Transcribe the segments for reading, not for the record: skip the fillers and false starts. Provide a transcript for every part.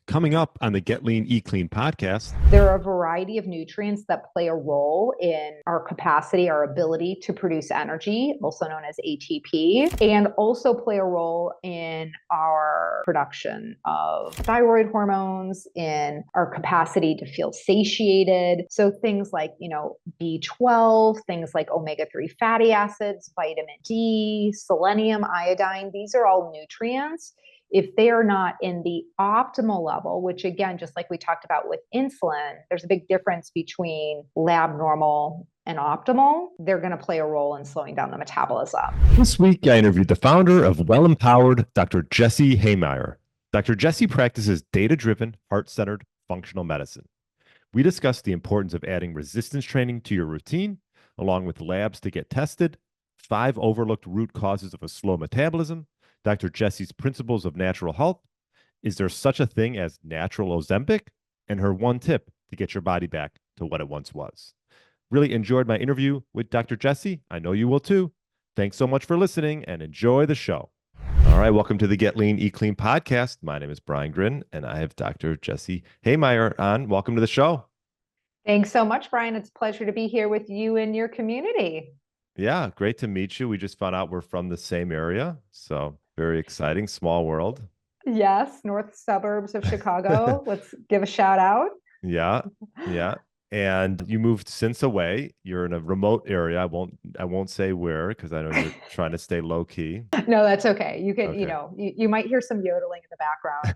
Coming up on the Get Lean, Eat Clean podcast. There are a variety of nutrients that play a role in our capacity, our ability to produce energy, also known as ATP, and also play a role in our production of thyroid hormones, in our capacity to feel satiated. So things like, B12, things like omega-3 fatty acids, vitamin D, selenium, iodine, these are all nutrients. If they are not in the optimal level, which again, just like we talked about with insulin, there's a big difference between lab normal and optimal. They're going to play a role in slowing down the metabolism. This week, I interviewed the founder of Well Empowered, Dr. Jessie Hehmeyer. Dr. Jessie practices data-driven, heart-centered functional medicine. We discussed the importance of adding resistance training to your routine, along with labs to get tested, 5 overlooked root causes of a slow metabolism, Dr. Jessie's principles of natural health, is there such a thing as natural Ozempic, and her one tip to get your body back to what it once was. Really enjoyed my interview with Dr. Jessie. I know you will too. Thanks so much for listening and enjoy the show. All right, welcome to the Get Lean, Eat Clean podcast. My name is Brian Gryn, and I have Dr. Jessie Hehmeyer on. Welcome to the show. Thanks so much, Brian. It's a pleasure to be here with you and your community. Yeah, great to meet you. We just found out we're from the same area, so very exciting. Small world. Yes, north suburbs of Chicago. Let's give a shout out. Yeah. And you moved since away. You're in a remote area. I won't say where because I know you're trying to stay low key. No, that's okay. You can, Okay. you might hear some yodeling in the background.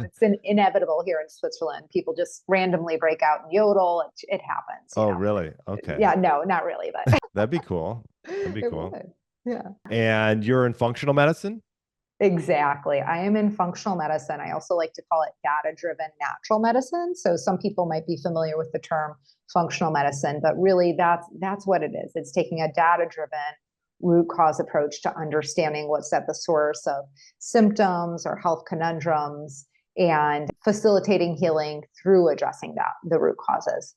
It's inevitable here in Switzerland. People just randomly break out and yodel. It happens. Oh, really? Okay. Yeah, no, not really, but That'd be cool. That'd be it cool. would. Yeah. And you're in functional medicine? Exactly. I am in functional medicine. I also like to call it data-driven natural medicine. So some people might be familiar with the term functional medicine, but really that's what it is. It's taking a data-driven root cause approach to understanding what's at the source of symptoms or health conundrums and facilitating healing through addressing the root causes.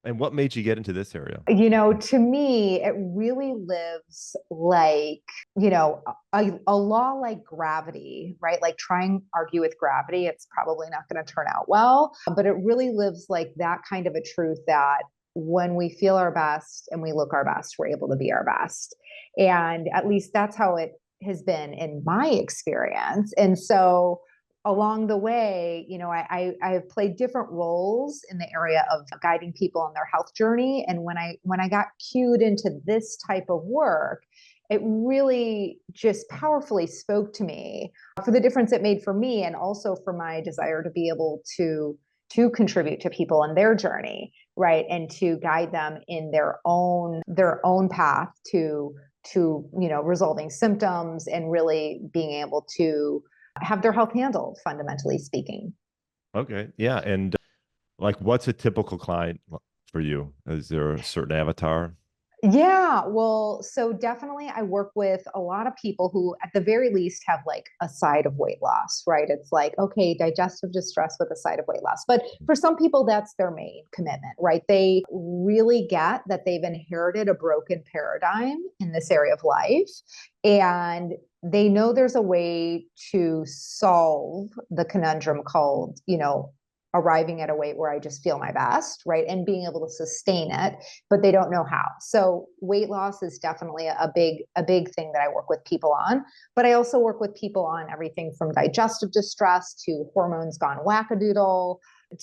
And what made you get into this area? To me, it really lives like, a law like gravity, right? Like try and argue with gravity, it's probably not going to turn out well. But it really lives like that kind of a truth that when we feel our best and we look our best, we're able to be our best. And at least that's how it has been in my experience. And so along the way, I have played different roles in the area of guiding people on their health journey. And when I got cued into this type of work, it really just powerfully spoke to me for the difference it made for me, and also for my desire to be able to contribute to people in their journey, right, and to guide them in their own path to resolving symptoms and really being able to have their health handled, fundamentally speaking. Okay. Yeah. And what's a typical client for you? Is there a certain avatar? Yeah, well, so definitely I work with a lot of people who at the very least have like a side of weight loss, right? It's like, okay, digestive distress with a side of weight loss. But for some people, that's their main commitment, right? They really get that they've inherited a broken paradigm in this area of life. And they know there's a way to solve the conundrum called, arriving at a weight where I just feel my best, right? And being able to sustain it, but they don't know how. So weight loss is definitely a big thing that I work with people on, but I also work with people on everything from digestive distress to hormones gone wackadoodle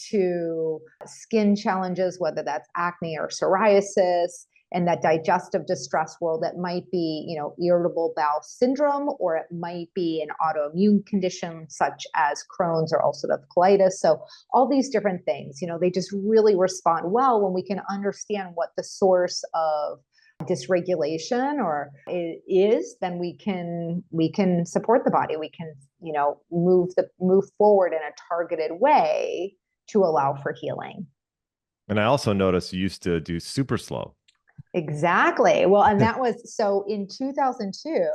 to skin challenges, whether that's acne or psoriasis. And that digestive distress world, that might be, irritable bowel syndrome, or it might be an autoimmune condition such as Crohn's or ulcerative colitis. So all these different things, they just really respond well when we can understand what the source of dysregulation or is. Then we can support the body. We can, move forward in a targeted way to allow for healing. And I also noticed you used to do super slow. Exactly. Well, and that was so in 2002,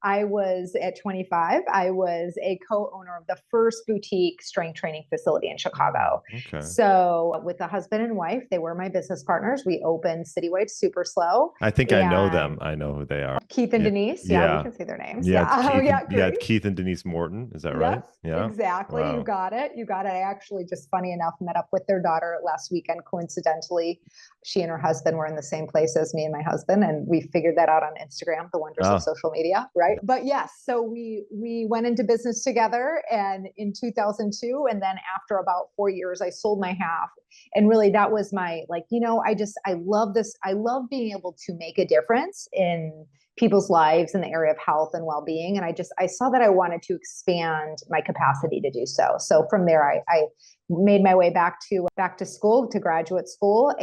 I was at 25, I was a co-owner of the first boutique strength training facility in Chicago. Okay. So with a husband and wife, they were my business partners. We opened Citywide Super Slow. I think I know them. And I know who they are. Keith and Yeah. Denise. Yeah, we Yeah. can say their names. Yeah. Yeah. Oh, yeah, great. Keith and Denise Morton. Is that Yes, right? Yeah. exactly. You Wow. got it. You got it. I actually, just funny enough, met up with their daughter last weekend. Coincidentally, she and her husband were in the same place as me and my husband, and we figured that out on Instagram, the wonders of Oh, social media, right? But yes, so we went into business together, and in 2002, and then after about 4 years, I sold my half. And really, that was my, like, I love this. I love being able to make a difference in people's lives in the area of health and well-being. And I saw that I wanted to expand my capacity to do so. So from there, I made my way back to school, to graduate school.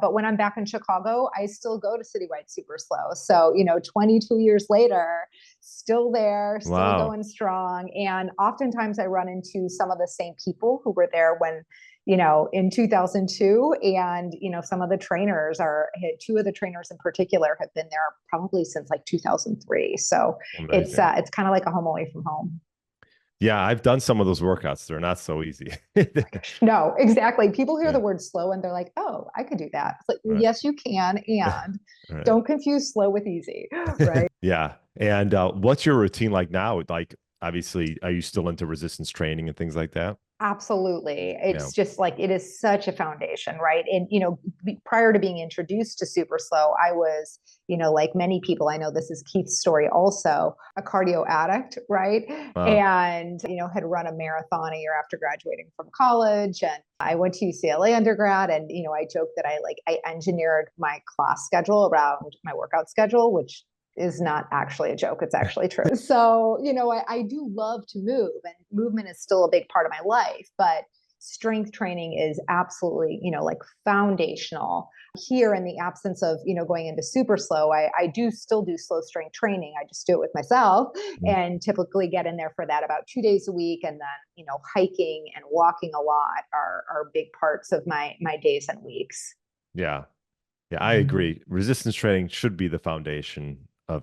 But when I'm back in Chicago, I still go to Citywide Super Slow. So, 22 years later, still there, still wow. going strong. And oftentimes I run into some of the same people who were there when, in 2002. And, some of the trainers two of the trainers in particular have been there probably since like 2003. So Amazing. it's kind of like a home away from home. Yeah, I've done some of those workouts. They're not so easy. No, exactly. People hear Yeah. the word slow and they're like, oh, I could do that. It's like, well, Right. yes, you can. And Right. don't confuse slow with easy. Right. Yeah. And what's your routine like now? Like, obviously, are you still into resistance training and things like that? Absolutely. Yeah. It's just like, it is such a foundation, right? And, prior to being introduced to Super Slow, I was, like many people, I know this is Keith's story also, a cardio addict, right? Wow. And, had run a marathon a year after graduating from college. And I went to UCLA undergrad. And, I joke that I engineered my class schedule around my workout schedule, which is not actually a joke. It's actually true. So, I do love to move, and movement is still a big part of my life, but strength training is absolutely, like foundational. Here, in the absence of, going into super slow, I do still do slow strength training. I just do it with myself and typically get in there for that about 2 days a week. And then, hiking and walking a lot are big parts of my days and weeks. Yeah. Yeah, I agree. Resistance training should be the foundation of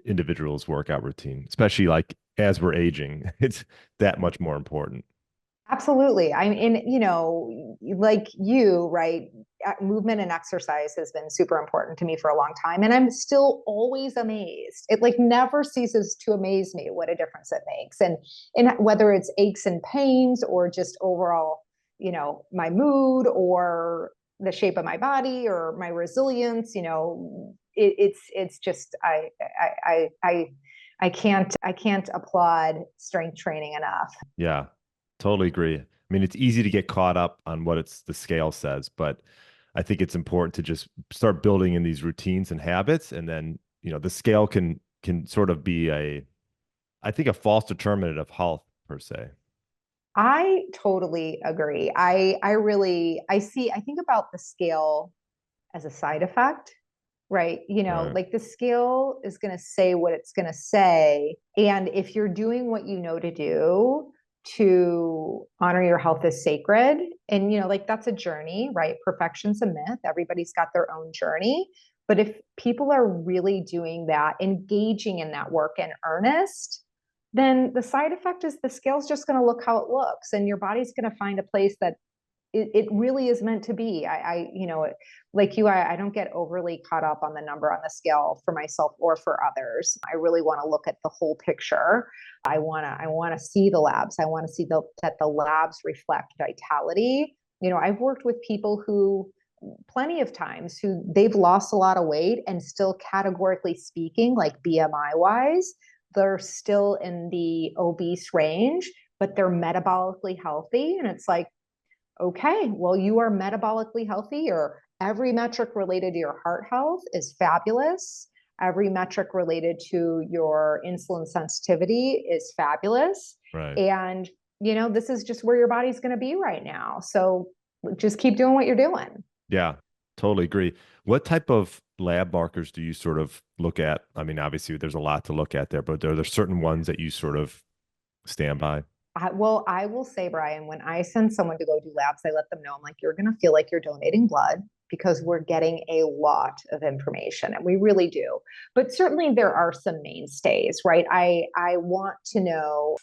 individuals' workout routine, especially like as we're aging. It's that much more important. Absolutely. I mean, like you, right? Movement and exercise has been super important to me for a long time. And I'm still always amazed. It like never ceases to amaze me what a difference it makes. And whether it's aches and pains or just overall, my mood or the shape of my body or my resilience, it's just I can't applaud strength training enough. Yeah, totally agree. I mean, it's easy to get caught up on what the scale says, but I think it's important to just start building in these routines and habits, and then the scale can sort of be I think a false determinant of health per se. I totally agree. I think about the scale as a side effect, right? Right. Like the scale is going to say what it's going to say. And if you're doing what you know to do to honor your health as sacred, and, like that's a journey, right? Perfection's a myth. Everybody's got their own journey. But if people are really doing that, engaging in that work in earnest, then the side effect is the scale's just going to look how it looks, and your body's going to find a place that it really is meant to be. Like you, I don't get overly caught up on the number on the scale for myself or for others. I really want to look at the whole picture. I want to see the labs. I want to see that the labs reflect vitality. I've worked with people who plenty of times who they've lost a lot of weight and still categorically speaking, like BMI wise, they're still in the obese range, but they're metabolically healthy. And it's like, okay, well, you are metabolically healthy, or every metric related to your heart health is fabulous. Every metric related to your insulin sensitivity is fabulous. Right. And, this is just where your body's going to be right now. So just keep doing what you're doing. Yeah, totally agree. What type of lab markers do you sort of look at? I mean, obviously there's a lot to look at there, but are there certain ones that you sort of stand by? I will say, Brian, when I send someone to go do labs, I let them know, I'm like, you're going to feel like you're donating blood because we're getting a lot of information, and we really do. But certainly there are some mainstays, right? I want to know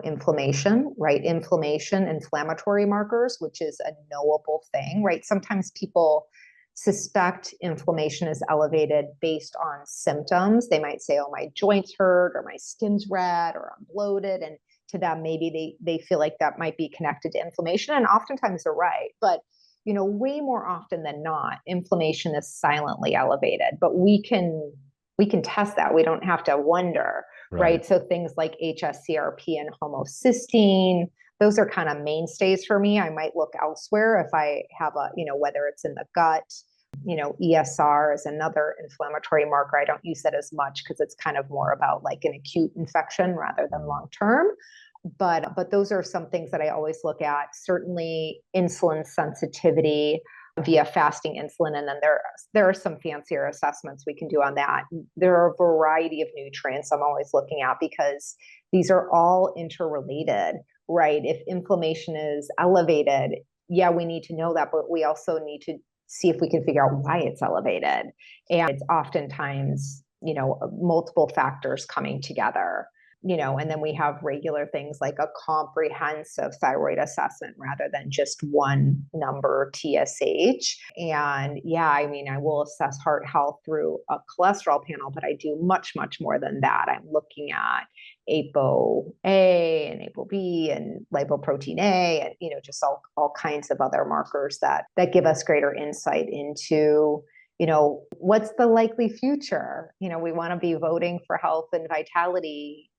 inflammation, right? Inflammation, inflammatory markers, which is a knowable thing, right? Sometimes people suspect inflammation is elevated based on symptoms. They might say, oh, my joints hurt, or my skin's red, or I'm bloated. And to them, maybe they feel like that might be connected to inflammation. And oftentimes they're right. But way more often than not, inflammation is silently elevated. But we can test that. We don't have to wonder, right? So things like HSCRP and homocysteine, those are kind of mainstays for me. I might look elsewhere if I have whether it's in the gut. ESR is another inflammatory marker. I don't use that as much because it's kind of more about like an acute infection rather than long term. But those are some things that I always look at. Certainly insulin sensitivity via fasting insulin. And then there are some fancier assessments we can do on that. There are a variety of nutrients I'm always looking at because these are all interrelated, right? If inflammation is elevated, yeah, we need to know that, but we also need to see if we can figure out why it's elevated. And it's oftentimes, multiple factors coming together. And then we have regular things like a comprehensive thyroid assessment rather than just one number, TSH. And yeah, I mean, I will assess heart health through a cholesterol panel, but I do much, much more than that. I'm looking at ApoA and ApoB and lipoprotein A, and just all kinds of other markers that give us greater insight into what's the likely future. We want to be voting for health and vitality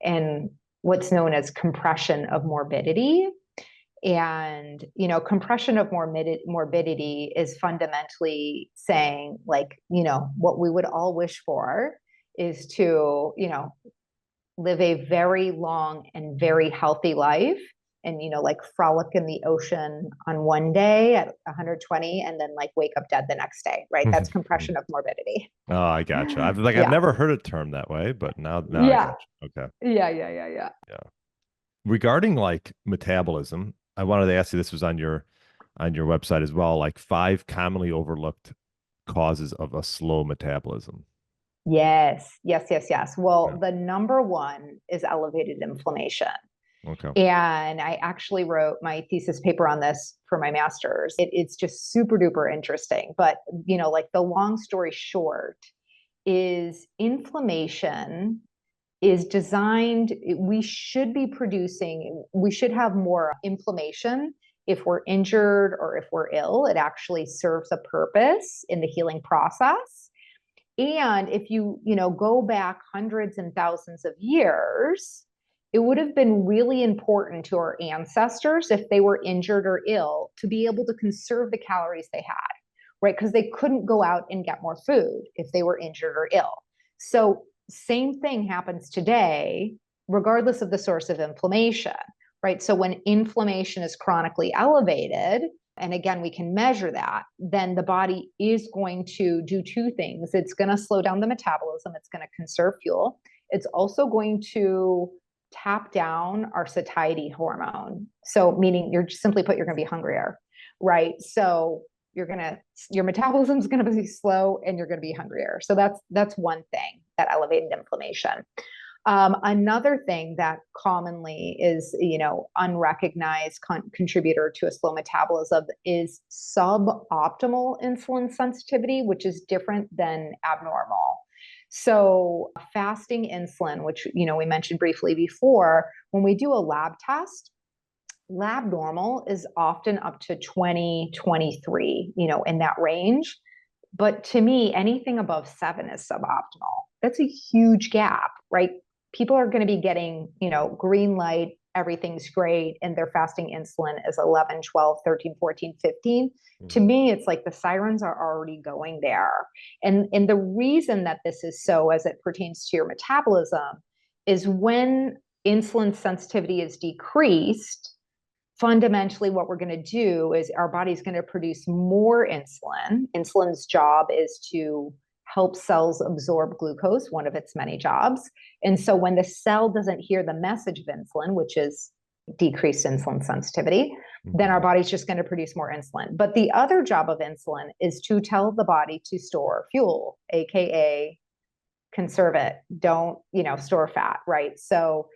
and what's known as compression of morbidity. And compression of morbidity is fundamentally saying, like, what we would all wish for is to live a very long and very healthy life, and like frolic in the ocean on one day at 120 and then like wake up dead the next day, right? That's compression of morbidity. Oh, I gotcha. I've never heard it termed that way, but now I gotcha. Okay. Yeah. Regarding like metabolism, I wanted to ask you, this was on your website as well, like 5 commonly overlooked causes of a slow metabolism. Yes. Well, the number one is elevated inflammation. Okay. And I actually wrote my thesis paper on this for my master's. It's just super duper interesting. But, like the long story short is inflammation is designed, we should have more inflammation if we're injured or if we're ill. It actually serves a purpose in the healing process. And if you go back hundreds and thousands of years, it would have been really important to our ancestors, if they were injured or ill, to be able to conserve the calories they had, right? Because they couldn't go out and get more food if they were injured or ill. So same thing happens today, regardless of the source of inflammation, right? So when inflammation is chronically elevated, and again, we can measure that, then the body is going to do 2 things. It's going to slow down the metabolism. It's going to conserve fuel. It's also going to tap down our satiety hormone. So meaning you're going to be hungrier, right? So your metabolism is going to be slow and you're going to be hungrier. So that's one thing, that elevated inflammation. Another thing that commonly is, unrecognized contributor to a slow metabolism is suboptimal insulin sensitivity, which is different than abnormal. So fasting insulin, which, we mentioned briefly before, when we do a lab test, lab normal is often up to 20, 23, in that range. But to me, anything above 7 is suboptimal. That's a huge gap, right? People are going to be getting, green light, everything's great, and their fasting insulin is 11, 12, 13, 14, 15. Mm-hmm. To me, it's like the sirens are already going there. And the reason that this is so, as it pertains to your metabolism, is when insulin sensitivity is decreased, fundamentally what we're going to do is our body's going to produce more insulin. Insulin's job is to help cells absorb glucose, one of its many jobs. And so when the cell doesn't hear the message of insulin, which is decreased insulin sensitivity, then our body's just going to produce more insulin. But the other job of insulin is to tell the body to store fuel, AKA conserve it. Don't, store fat, right? So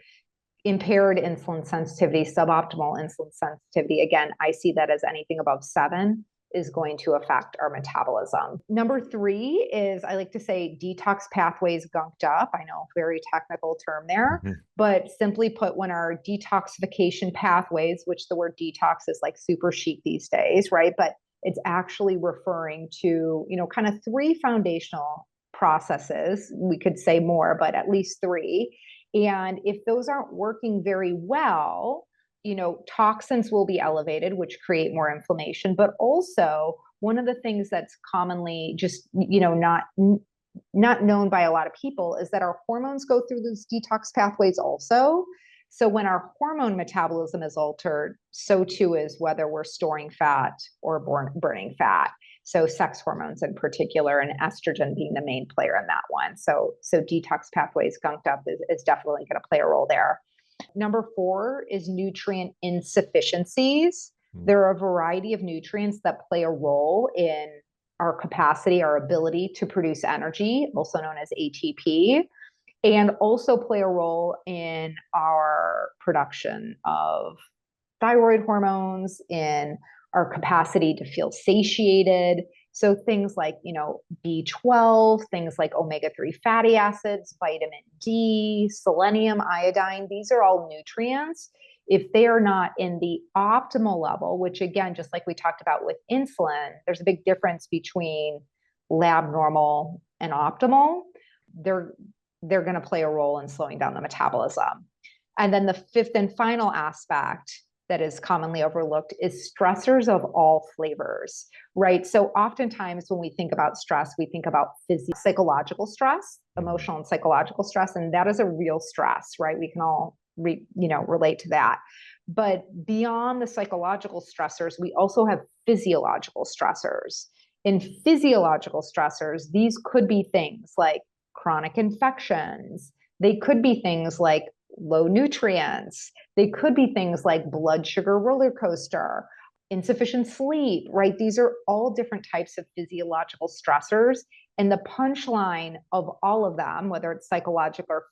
impaired insulin sensitivity, suboptimal insulin sensitivity, again, I see that as anything above 7 is going to affect our metabolism. Number 3 is, I like to say, detox pathways gunked up. I know, very technical term there, but simply put, when our detoxification pathways, which the word detox is like super chic these days, right? But it's actually referring to, kind of 3 foundational processes. We could say more, but at least 3. And if those aren't working very well, toxins will be elevated, which create more inflammation. But also, one of the things that's commonly just, not known by a lot of people is that our hormones go through those detox pathways also. So when our hormone metabolism is altered, so too is whether we're storing fat or burning fat. So sex hormones in particular, and estrogen being the main player in that one. So detox pathways gunked up is definitely going to play a role there. Number 4 is nutrient insufficiencies. There are a variety of nutrients that play a role in our capacity, our ability to produce energy, also known as ATP, and also play a role in our production of thyroid hormones, in our capacity to feel satiated. So things like, B12, things like omega-3 fatty acids, vitamin D, selenium, iodine, these are all nutrients. If they are not in the optimal level, which again, just like we talked about with insulin, there's a big difference between lab normal and optimal. They're going to play a role in slowing down the metabolism. And then the 5th and final aspect that is commonly overlooked is stressors of all flavors, right? So oftentimes when we think about stress, we think about psychological stress, emotional and psychological stress, and that is a real stress, right? We can all relate to that. But beyond the psychological stressors, we also have physiological stressors. In physiological stressors, these could be things like chronic infections. They could be things like low nutrients. They could be things like blood sugar roller coaster, insufficient sleep, right? These are all different types of physiological stressors. And the punchline of all of them, whether it's psychological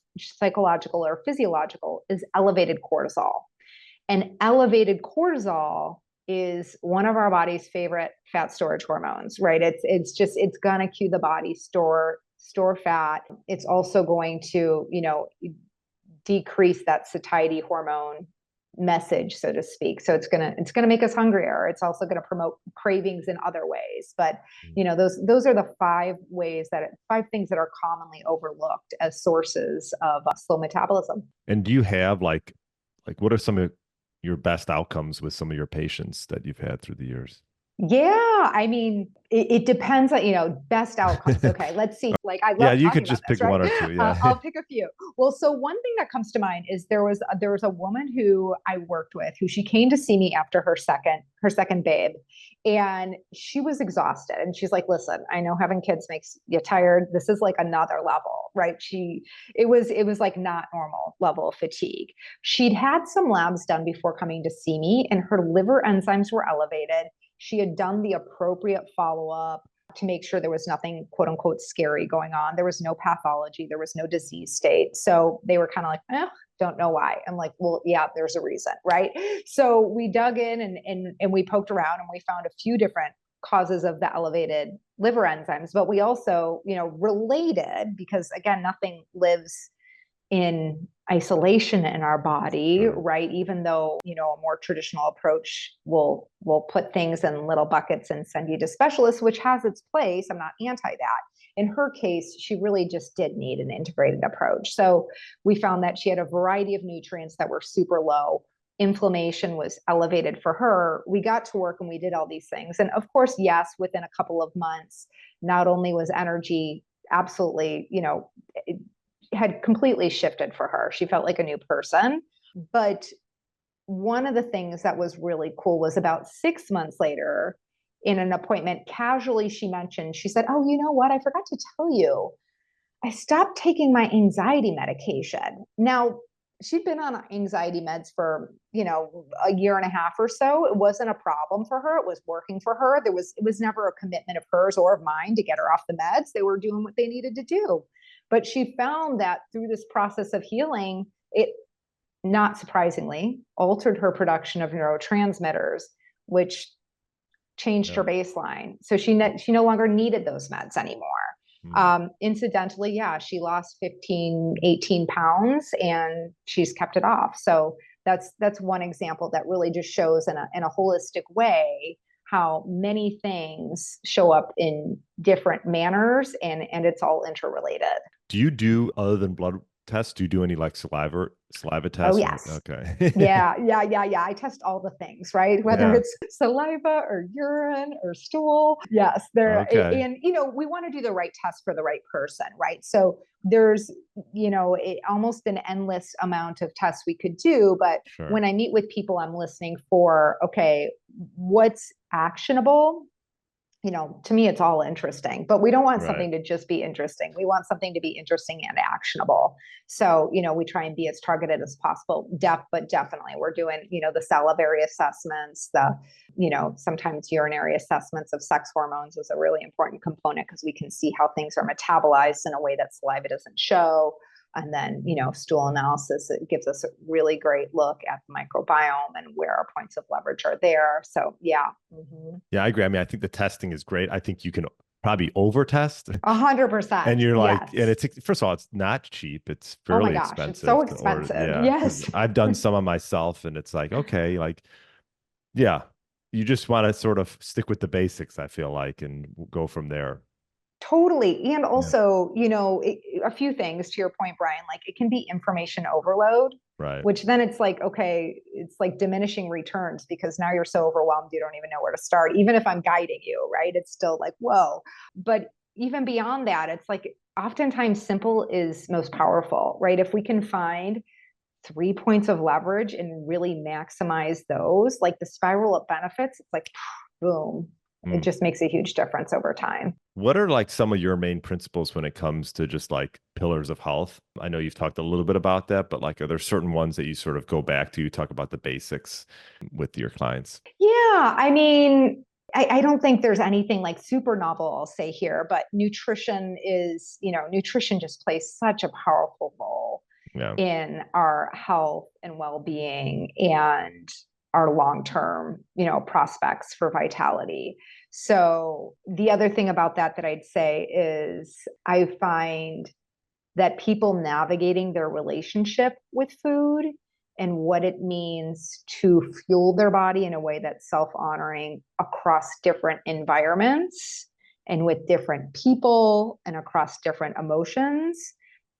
or physiological, is elevated cortisol. And elevated cortisol is one of our body's favorite fat storage hormones, right? It's gonna cue the body store fat. It's also going to, decrease that satiety hormone message, so to speak. So it's gonna make us hungrier. It's also going to promote cravings in other ways. But those are the 5 things that are commonly overlooked as sources of slow metabolism. And do you have like what are some of your best outcomes with some of your patients that you've had through the years? Yeah, I mean, it depends on, best outcomes. Okay, let's see. Like, I love yeah, you talking could just about this, pick right? one or 2. Yeah. I'll pick a few. Well, so one thing that comes to mind is there was a woman who I worked with who she came to see me after her second babe, and she was exhausted. And she's like, "Listen, I know having kids makes you tired. This is like another level, right?" It was like not normal level of fatigue. She'd had some labs done before coming to see me, and her liver enzymes were elevated. She had done the appropriate follow-up to make sure there was nothing, quote unquote, scary going on. There was no pathology. There was no disease state. So they were kind of like, don't know why. I'm like, well, yeah, there's a reason, right? So we dug in and we poked around and we found a few different causes of the elevated liver enzymes. But we also, related, because again, nothing lives in isolation in our body, right? Even though, a more traditional approach will put things in little buckets and send you to specialists, which has its place. I'm not anti that. In her case, she really just did need an integrated approach. So we found that she had a variety of nutrients that were super low. Inflammation was elevated for her. We got to work and we did all these things. And of course, yes, within a couple of months, not only was energy absolutely, it had completely shifted for her. She felt like a new person. But one of the things that was really cool was about 6 months later, in an appointment, casually she said, "Oh, you know what? I forgot to tell you. I stopped taking my anxiety medication." Now, she'd been on anxiety meds for, a year and a half or so. It wasn't a problem for her. It was working for her. It was never a commitment of hers or of mine to get her off the meds. They were doing what they needed to do. But she found that through this process of healing, it, not surprisingly, altered her production of neurotransmitters, which changed her baseline. So she no longer needed those meds anymore. Incidentally, yeah, she lost 15, 18 pounds and she's kept it off. So that's one example that really just shows in a holistic way how many things show up in different manners, and it's all interrelated. Do you do, other than blood tests, do you do any like saliva tests? Oh, yes. Okay. Yeah. I test all the things, right? Whether it's saliva or urine or stool. Yes. Okay. And, we want to do the right test for the right person, right? So there's, almost an endless amount of tests we could do. But when I meet with people, I'm listening for, okay, what's actionable? To me, it's all interesting, but we don't want something to just be interesting. We want something to be interesting and actionable. So, we try and be as targeted as possible. But definitely we're doing, the salivary assessments, the, sometimes urinary assessments of sex hormones is a really important component because we can see how things are metabolized in a way that saliva doesn't show. And then, stool analysis, it gives us a really great look at the microbiome and where our points of leverage are there. So, yeah. Mm-hmm. Yeah, I agree. I mean, I think the testing is great. I think you can probably over test. 100%. And you're like, yes. and it's, first of all, it's not cheap. It's fairly expensive. It's so expensive. Yes. I've done some of myself and it's like, okay, like, yeah, you just want to sort of stick with the basics, I feel like, and go from there. Totally. And also, a few things to your point, Brian, like it can be information overload, which then it's like, okay, it's like diminishing returns because now you're so overwhelmed, you don't even know where to start. Even if I'm guiding you, right? It's still like, whoa. But even beyond that, it's like oftentimes simple is most powerful, right? If we can find 3 points of leverage and really maximize those, like the spiral of benefits, it's like, boom. It just makes a huge difference over time. What are like some of your main principles when it comes to just like pillars of health? I know you've talked a little bit about that, but like, are there certain ones that you sort of go back to? You talk about the basics with your clients. Yeah. I mean, I don't think there's anything like super novel, I'll say here, but nutrition just plays such a powerful role in our health and well-being and our long-term, prospects for vitality. So the other thing about that I'd say is I find that people navigating their relationship with food and what it means to fuel their body in a way that's self-honoring across different environments and with different people and across different emotions,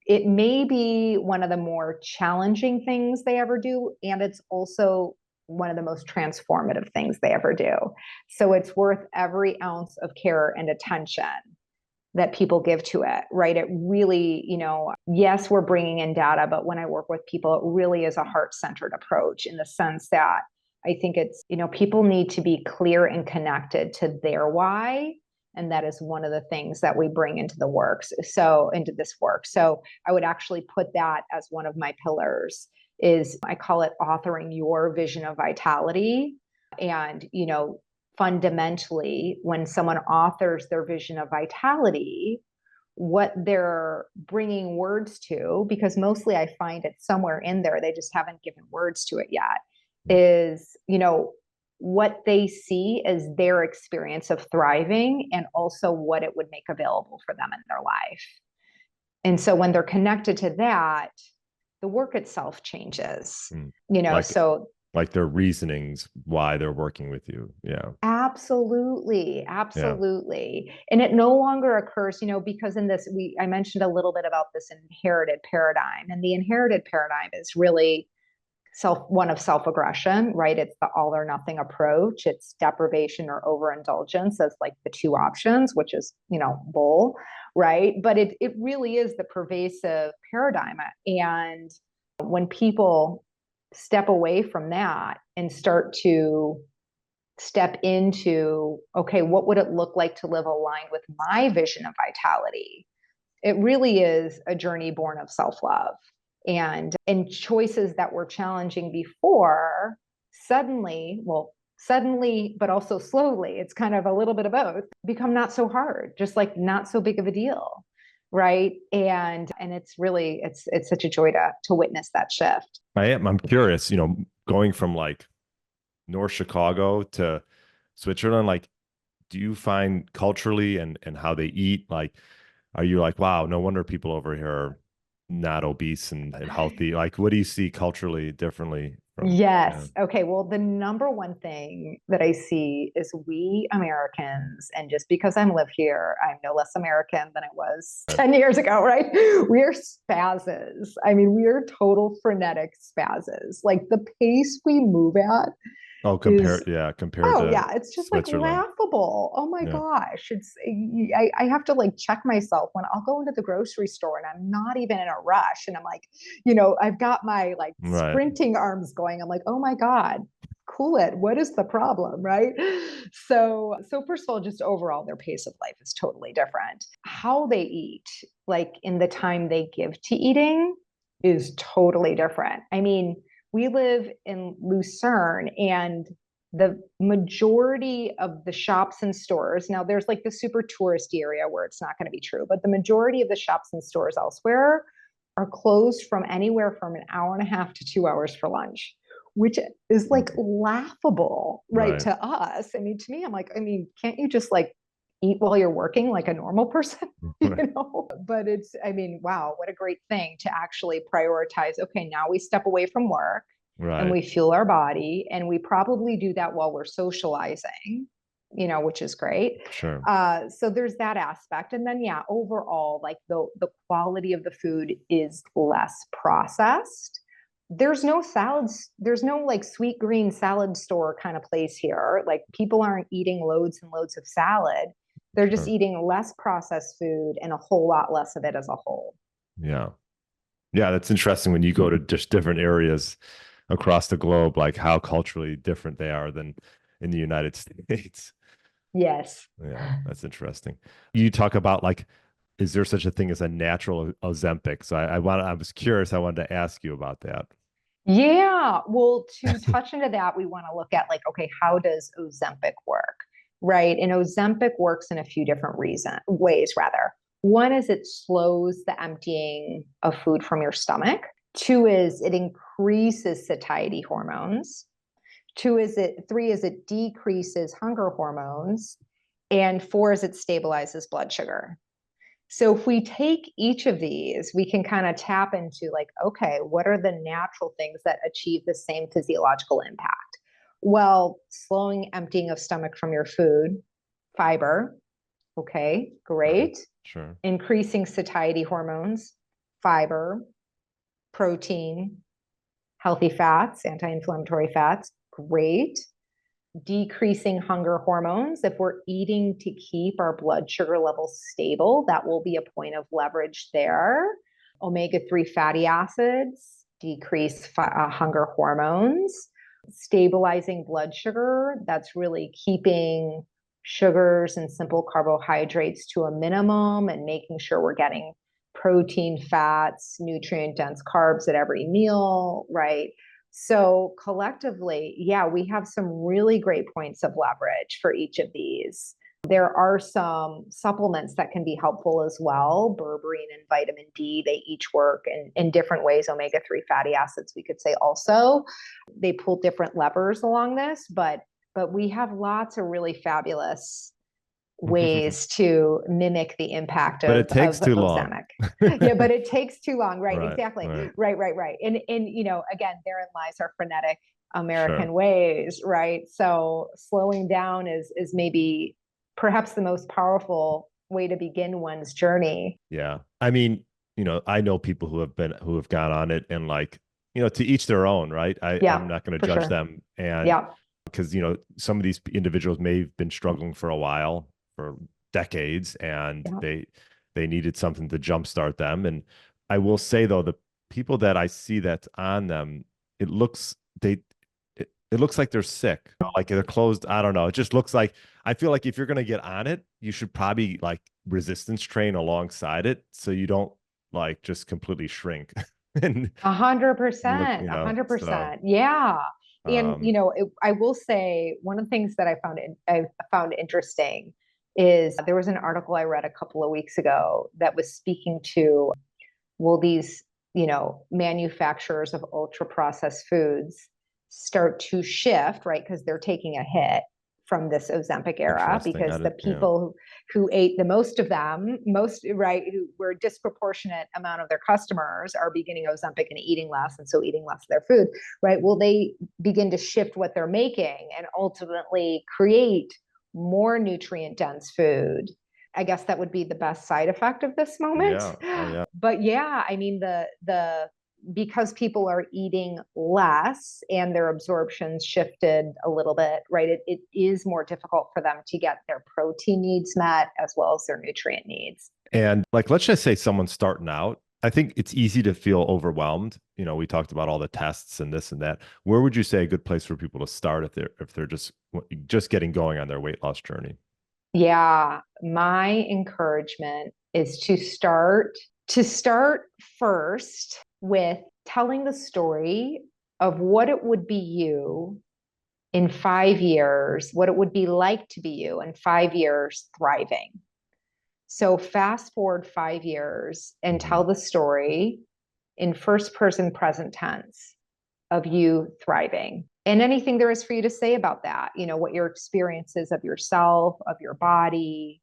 it may be one of the more challenging things they ever do. And it's also one of the most transformative things they ever do. So it's worth every ounce of care and attention that people give to it, right? It really, yes, we're bringing in data, but when I work with people, it really is a heart-centered approach in the sense that I think it's, people need to be clear and connected to their why. And that is one of the things that we bring into this work. So I would actually put that as one of my pillars is I call it authoring your vision of vitality. And, fundamentally, when someone authors their vision of vitality, what they're bringing words to, because mostly I find it somewhere in there, they just haven't given words to it yet, is, what they see as their experience of thriving and also what it would make available for them in their life. And so when they're connected to that, the work itself changes, like their reasonings why they're working with you. Yeah. Absolutely. Yeah. And it no longer occurs, because in this, I mentioned a little bit about this inherited paradigm, and the inherited paradigm is really one of self-aggression, right? It's the all or nothing approach. It's deprivation or overindulgence as like the two options, which is, bull, right? But it really is the pervasive paradigm. And when people step away from that and start to step into, okay, what would it look like to live aligned with my vision of vitality? It really is a journey born of self-love. And choices that were challenging before suddenly, but also slowly, it's kind of a little bit of both, become not so hard, just like not so big of a deal. Right. And it's really, it's such a joy to witness that shift. I'm curious, going from like North Chicago to Switzerland, like, do you find culturally and how they eat, like, are you like, wow, no wonder people over here are not obese and healthy? Like, what do you see culturally differently from? Yes. Okay. Well, the number one thing that I see is we Americans, and just because I'm live here, I'm no less American than I was 10 years ago, right? We are spazzes. I mean, we are total frenetic spazzes. Like the pace we move at Oh, is compared to it's just like Switzerland. laughable. Oh my Yeah. gosh. I have to like check myself when I'll go into the grocery store and I'm not even in a rush. And I'm like, I've got my like Right. sprinting arms going. I'm like, oh my God, cool it. What is the problem? Right. So first of all, just overall, their pace of life is totally different. How they eat, like in the time they give to eating, is totally different. I mean, we live in Lucerne, and the majority of the shops and stores, now there's like the super touristy area where it's not going to be true, but the majority of the shops and stores elsewhere are closed from anywhere from an hour and a half to 2 hours for lunch, which is like laughable, right, to us. I mean, to me, I'm like, I mean, can't you just like eat while you're working like a normal person? Right. But it's, I mean, wow, what a great thing to actually prioritize. Okay, now we step away from work and Right. we fuel our body, and we probably do that while we're socializing, which is great. Sure. So there's that aspect. And then, yeah, overall, like the quality of the food is less processed. There's no salads. There's no like Sweet Green salad store kind of place here. Like people aren't eating loads and loads of salad. They're just Sure. eating less processed food and a whole lot less of it as a whole. Yeah. Yeah, that's interesting when you go to just different areas across the globe, like how culturally different they are than in the United States. Yes. Yeah, that's interesting. You talk about like, is there such a thing as a natural Ozempic? So I was curious. I wanted to ask you about that. Yeah. Well, to touch into that, we want to look at like, okay, how does Ozempic work? Right. And Ozempic works in a few different ways, rather. One is it slows the emptying of food from your stomach. Two is it increases satiety hormones. Three is it decreases hunger hormones. And four is it stabilizes blood sugar. So if we take each of these, we can kind of tap into like, okay, what are the natural things that achieve the same physiological impact? Well, slowing emptying of stomach from your food, fiber, okay, Right. great. Sure. Increasing satiety hormones, fiber, protein, healthy fats, anti-inflammatory fats, great. Decreasing hunger hormones. If we're eating to keep our blood sugar levels stable, that will be a point of leverage there. Omega-3 fatty acids decrease hunger hormones. Stabilizing blood sugar, that's really keeping sugars and simple carbohydrates to a minimum and making sure we're getting protein, fats, nutrient dense carbs at every meal, right? So collectively, yeah, we have some really great points of leverage for each of these. There are some supplements that can be helpful as well. Berberine and vitamin D, they each work in different ways. Omega-3 fatty acids, we could say also. They pull different levers along this, but we have lots of really fabulous ways to mimic the impact But of, it takes too long. Ozemic. Yeah, but it takes too long. Right, Right. exactly. Right. Right. And again, therein lies our frenetic American Sure. ways, right? So slowing down is maybe perhaps the most powerful way to begin one's journey. Yeah. I mean, I know people who have gone on it and like, to each their own, right? I'm Yeah, not going to for judge sure. them. And Yeah. because, some of these individuals may have been struggling for a while, for decades, and Yeah. they needed something to jumpstart them. And I will say though, the people that I see that's on them, it looks it looks like they're sick, like they're closed. I don't know. It just looks like, I feel like if you're going to get on it, you should probably like resistance train alongside it so you don't like just completely shrink. and 100%, a hundred so percent. Yeah. And um I will say one of the things that I found interesting is there was an article I read a couple of weeks ago that was speaking to, will these, manufacturers of ultra processed foods start to shift, right? Because they're taking a hit from this Ozempic era, interesting. I because the didn't, yeah. people who ate the most of them, right, who were a disproportionate amount of their customers are beginning Ozempic and eating less, and so eating less of their food, right? Will they begin to shift what they're making and ultimately create more nutrient dense food? I guess that would be the best side effect of this moment. Yeah. Oh yeah. But yeah, I mean, the because people are eating less and their absorption's shifted a little bit, right? It is more difficult for them to get their protein needs met as well as their nutrient needs. And like, let's just say someone's starting out. I think it's easy to feel overwhelmed. We talked about all the tests and this and that. Where would you say a good place for people to start if they're just getting going on their weight loss journey? Yeah, my encouragement is to start first with telling the story of what it would be you in 5 years, what it would be like to be you in 5 years thriving. So fast forward 5 years and Mhm. tell the story in first person present tense of you thriving. And anything there is for you to say about that, what your experiences of yourself, of your body,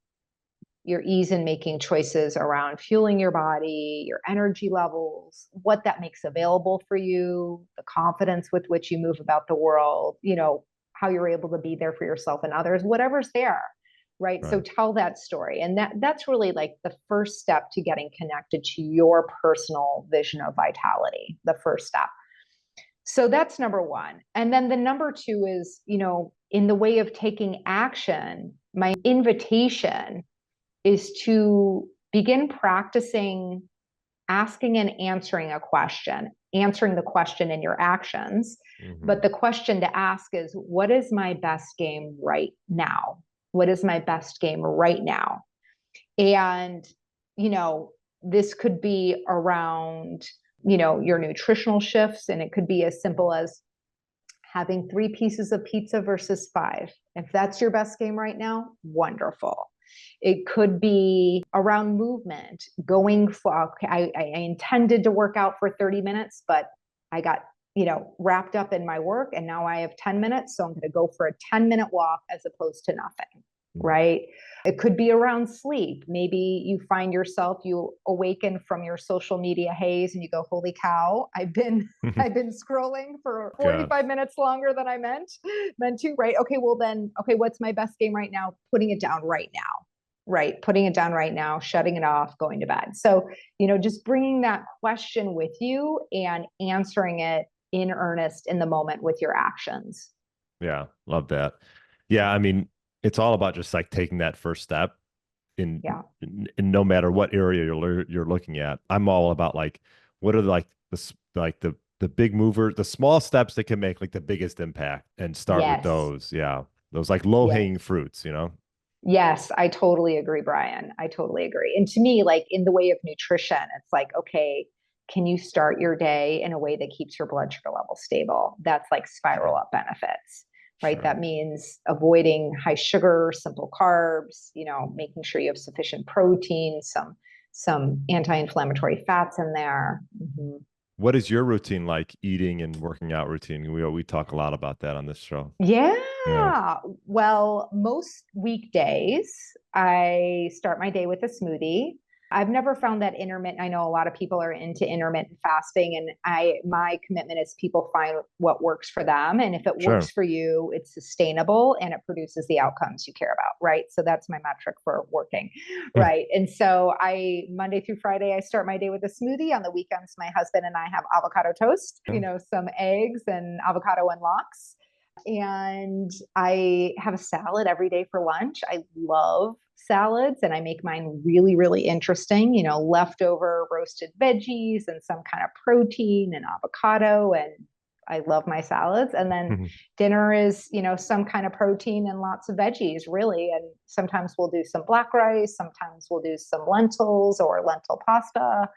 your ease in making choices around fueling your body, your energy levels, what that makes available for you, the confidence with which you move about the world, how you're able to be there for yourself and others, whatever's there. Right. So Right. tell that story. And that's really like the first step to getting connected to your personal vision of vitality, the first step. So that's number one. And then the number two is, in the way of taking action, my invitation is to begin practicing asking and answering a question, answering the question in your actions. Hmm. But the question to ask is, what is my best game right now? What is my best game right now? And, you know, this could be around, your nutritional shifts, and it could be as simple as having 3 pieces of pizza versus 5. If that's your best game right now, wonderful. It could be around movement, going for, okay, I intended to work out for 30 minutes, but I got, wrapped up in my work and now I have 10 minutes. So I'm going to go for a 10-minute walk as opposed to nothing. Right. It could be around sleep. Maybe you find yourself, you awaken from your social media haze and you go, holy cow, I've been scrolling for God. 45 minutes longer than I meant to, right? Okay, well then, okay, what's my best game right now? Putting it down right now, right? Putting it down right now, shutting it off, going to bed. So, just bringing that question with you and answering it in earnest in the moment with your actions. Yeah. Love that. Yeah. I mean, it's all about just like taking that first step in, Yeah. in no matter what area you're looking at. I'm all about like, what are like the big movers, the small steps that can make like the biggest impact, and start with Yes. those. Yeah. Those like low Yes. hanging fruits. Yes, I totally agree, Brian. I totally agree. And to me, like in the way of nutrition, it's like, okay, can you start your day in a way that keeps your blood sugar level stable? That's like spiral Sure. up benefits, right? Sure. That means avoiding high sugar, simple carbs, making sure you have sufficient protein, some anti-inflammatory fats in there. Mm-hmm. What is your routine like, eating and working out routine? We talk a lot about that on this show. Yeah. Yeah. Well, most weekdays, I start my day with a smoothie. I've never found that intermittent. I know a lot of people are into intermittent fasting, and my commitment is people find what works for them. And if it works Sure. for you, it's sustainable and it produces the outcomes you care about, right? So that's my metric for working, right? And so Monday through Friday, I start my day with a smoothie. On the weekends, my husband and I have avocado toast, Yeah. some eggs and avocado and lox, and I have a salad every day for lunch. I love salads and I make mine really, really interesting, leftover roasted veggies and some kind of protein and avocado. And I love my salads. And then dinner is, some kind of protein and lots of veggies, really. And sometimes we'll do some black rice, sometimes we'll do some lentils or lentil pasta.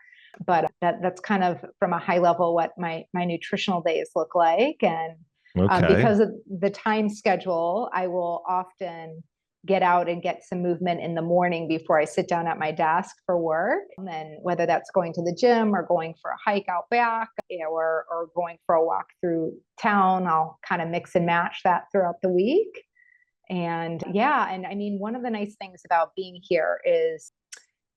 But that's kind of from a high level what my nutritional days look like. And because of the time schedule, I will often get out and get some movement in the morning before I sit down at my desk for work. And then whether that's going to the gym or going for a hike out back, or going for a walk through town, I'll kind of mix and match that throughout the week. And and I mean, one of the nice things about being here is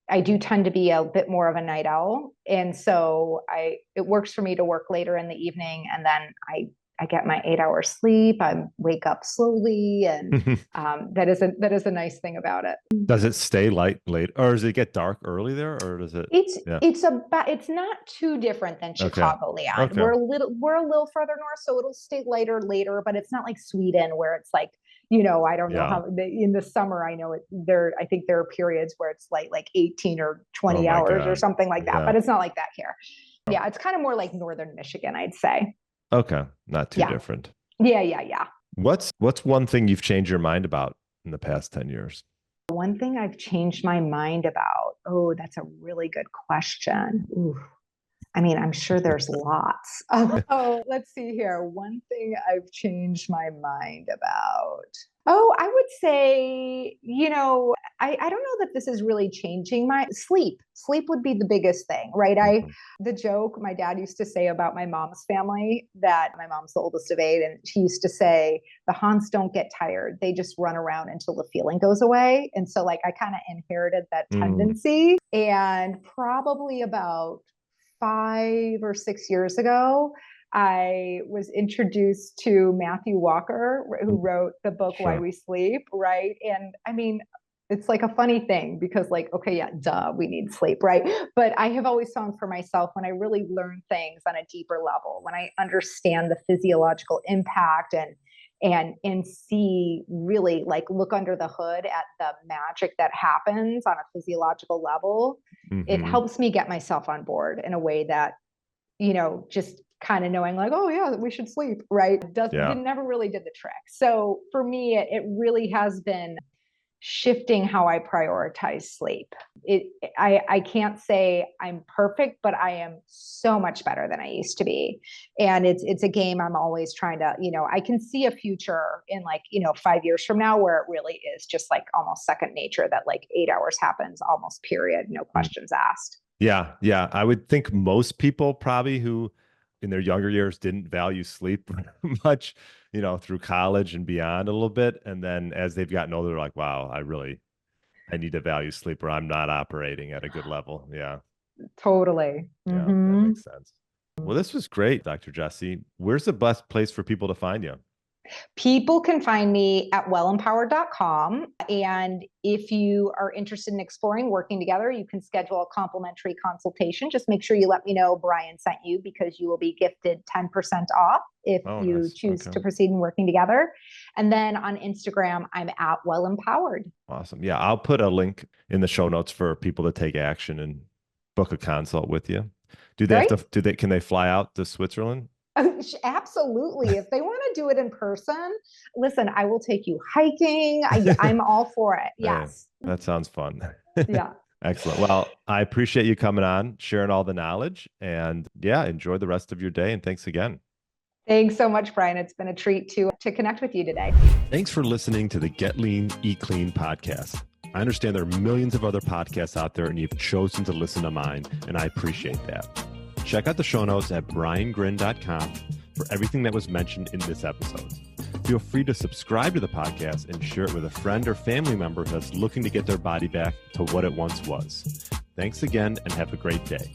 I do tend to be a bit more of a night owl. And so it works for me to work later in the evening, and then I get my 8 hours sleep. I wake up slowly, and that is a nice thing about it. Does it stay light late, or does it get dark early there, or does it? It's not too different than Chicagoland. Okay. We're a little further north, so it'll stay lighter later, but it's not like Sweden where it's like, I don't know how in the summer, I know I think there are periods where it's like 18 or 20 hours or something like that, but it's not like that here. Yeah, it's kind of more like northern Michigan, I'd say. Okay, not too different. Yeah. What's one thing you've changed your mind about in the past 10 years? One thing I've changed my mind about. Oh, that's a really good question. Ooh. I mean, I'm sure there's lots. Let's see here. One thing I've changed my mind about. Oh, I would say, I don't know that this is really changing my sleep. Sleep would be the biggest thing, right? The joke my dad used to say about my mom's family, that my mom's the oldest of 8, and he used to say, the Hans don't get tired. They just run around until the feeling goes away. And so I kind of inherited that tendency. And probably about 5 or 6 years ago, I was introduced to Matthew Walker, who wrote the book Why We Sleep, right? And I mean, it's like a funny thing because duh, we need sleep, right? But I have always found for myself, when I really learn things on a deeper level, when I understand the physiological impact and see, really look under the hood at the magic that happens on a physiological level, it helps me get myself on board in a way that, just kind of knowing we should sleep, right? Never really did the trick. So for me, it really has been shifting how I prioritize sleep. I can't say I'm perfect, but I am so much better than I used to be. And it's a game I'm always trying to, I can see a future in 5 years from now where it really is just almost second nature, that 8 hours happens almost period, no questions asked. Yeah. I would think most people probably who in their younger years didn't value sleep much, through college and beyond a little bit. And then as they've gotten older, they're like, wow, I need to value sleep, or I'm not operating at a good level. Yeah. Totally. Yeah, that makes sense. Well, this was great, Dr. Jessie. Where's the best place for people to find you? People can find me at wellempowered.com. And if you are interested in exploring working together, you can schedule a complimentary consultation. Just make sure you let me know Brian sent you, because you will be gifted 10% off if you choose to proceed in working together. And then on Instagram, I'm at wellempowered. Awesome. Yeah, I'll put a link in the show notes for people to take action and book a consult with you. Can they fly out to Switzerland? Absolutely. If they want to do it in person, listen, I will take you hiking. I'm all for it. Yes. Hey, that sounds fun. Yeah. Excellent. Well, I appreciate you coming on, sharing all the knowledge, and enjoy the rest of your day. And thanks again. Thanks so much, Brian. It's been a treat to connect with you today. Thanks for listening to the Get Lean, Eat Clean podcast. I understand there are millions of other podcasts out there, and you've chosen to listen to mine, and I appreciate that. Check out the show notes at briangryn.com for everything that was mentioned in this episode. Feel free to subscribe to the podcast and share it with a friend or family member that's looking to get their body back to what it once was. Thanks again, and have a great day.